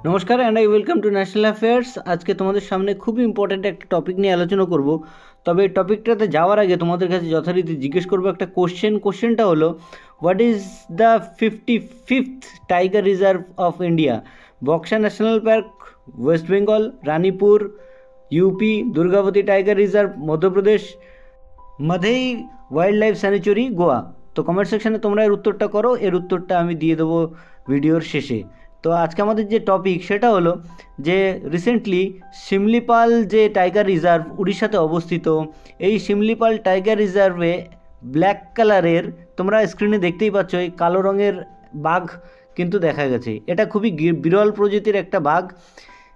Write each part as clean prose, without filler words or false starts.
নমস্কার and I welcome to national affairs. আজকে তোমাদের সামনে খুব ইম্পর্ট্যান্ট একটা টপিক নিয়ে আলোচনা করব। তবে এই টপিকটাতে যাওয়ার আগে তোমাদের কাছে যথারীতি জিজ্ঞেস করবো একটা কোশ্চেনটা হলো, what is the 55th tiger reserve of India? Buxa national park, west Bengal, Ranipur UP, Durgavati tiger reserve Madhya Pradesh, Madei wild life sanctuary Goa. তো কমেন্ট সেকশানে তোমরা এর উত্তরটা করো, এর উত্তরটা আমি দিয়ে দেবো ভিডিওর শেষে। তো আজকে আমাদের যে টপিক সেটা হলো যে রিসেন্টলি শিমলিপাল যে টাইগার রিজার্ভ উড়িষ্যাতে অবস্থিত, এই শিমলিপাল টাইগার রিজার্ভে ব্ল্যাক কালারের, তোমরা স্ক্রিনে দেখতেই পাচ্ছ, এই কালো রঙের বাঘ কিন্তু দেখা গেছে। এটা খুবই বিরল প্রজাতির একটা বাঘ।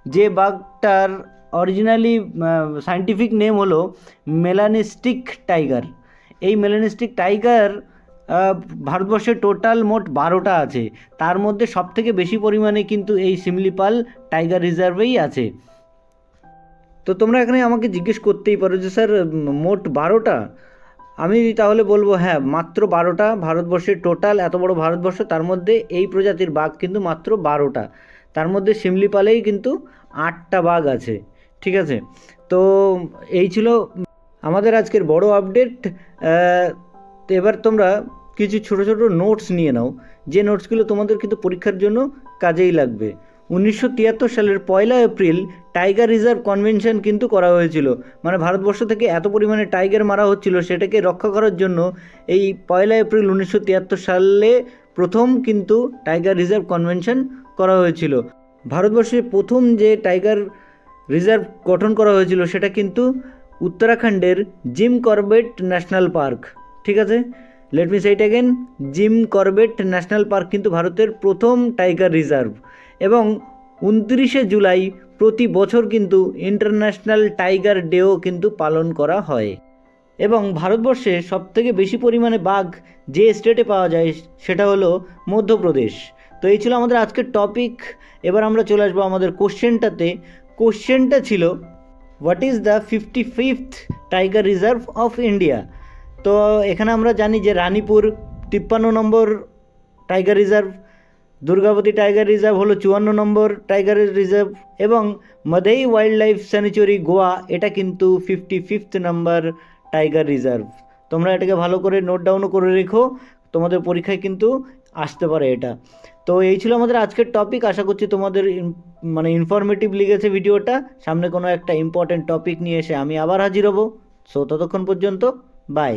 যে বাঘটার অরিজিনালি সায়েন্টিফিক নেম হলো মেলানিস্টিক টাইগার। এই মেলানিস্টিক টাইগার ভারতবর্ষে টোটাল মোট 12টা আছে, তার মধ্যে সবথেকে বেশি পরিমাণে কিন্তু এই শিমলিপাল টাইগার রিজার্ভেই আছে। তো তোমরা এখানে আমাকে জিজ্ঞেস করতেই পারো যে স্যার মোট 12টা? আমি তাহলে বলবো হ্যাঁ, মাত্র 12টা। ভারতবর্ষের টোটাল এত বড় ভারতবর্ষ, তার মধ্যে এই প্রজাতির বাঘ কিন্তু মাত্র 12টা। তার মধ্যে শিমলিপালেই কিন্তু 8টা বাঘ আছে। ঠিক আছে, তো এই ছিল আমাদের আজকের বড় আপডেট। এবার তোমরা কিছু ছোট ছোট নোটস নিয়ে নাও, যে নোটসগুলো তোমাদের কিন্তু পরীক্ষার জন্য কাজেই লাগবে। 1973 সালের 1 এপ্রিল টাইগার রিজার্ভ কনভেনশন কিন্তু করা হয়েছিল। মানে ভারতবর্ষ থেকে এত পরিমাণে টাইগার মারা হচ্ছিল, সেটাকে রক্ষা করার জন্য এই 1 এপ্রিল 1973 সালে প্রথম কিন্তু টাইগার রিজার্ভ কনভেনশন করা হয়েছিল। ভারতবর্ষে প্রথম যে টাইগার রিজার্ভ গঠন করা হয়েছিল সেটা কিন্তু উত্তরাখণ্ডের জিম করবেট ন্যাশনাল পার্ক। ঠিক আছে, let me say it again, Jim Corbett national park কিন্তু ভারতের প্রথম টাইগার রিজার্ভ। এবং 29শে জুলাই প্রতি বছর কিন্তু ইন্টারন্যাশনাল টাইগার ডেও কিন্তু পালন করা হয়। এবং ভারতবর্ষে সবথেকে বেশি পরিমাণে বাঘ যে স্টেটে পাওয়া যায় সেটা হলো মধ্যপ্রদেশ। তো এই ছিল আমাদের আজকের টপিক। এবার আমরা চলে আসবো আমাদের কোশ্চেনটাতে। কোশ্চেনটা ছিল, what is the 55th tiger reserve of India? তো এখানে আমরা জানি যে রানীপুর 53 নম্বর tiger reserve, Durgavati tiger reserve হলো 54 নম্বর টাইগার রিজার্ভ, এবং Madei wild life sanctuary Goa, এটা কিন্তু 55th নম্বর টাইগার রিজার্ভ। তোমরা এটাকে ভালো করে নোট ডাউনও করে রেখো, তোমাদের পরীক্ষায় কিন্তু আসতে পারে এটা। তো এই ছিল আমাদের আজকের টপিক। আশা করছি তোমাদের ইনফরমেটিভ লেগেছে ভিডিওটা। সামনে কোনো একটা ইম্পর্টেন্ট টপিক নিয়ে এসে আমি আবার হাজির হব। সো ততক্ষণ পর্যন্ত বাই।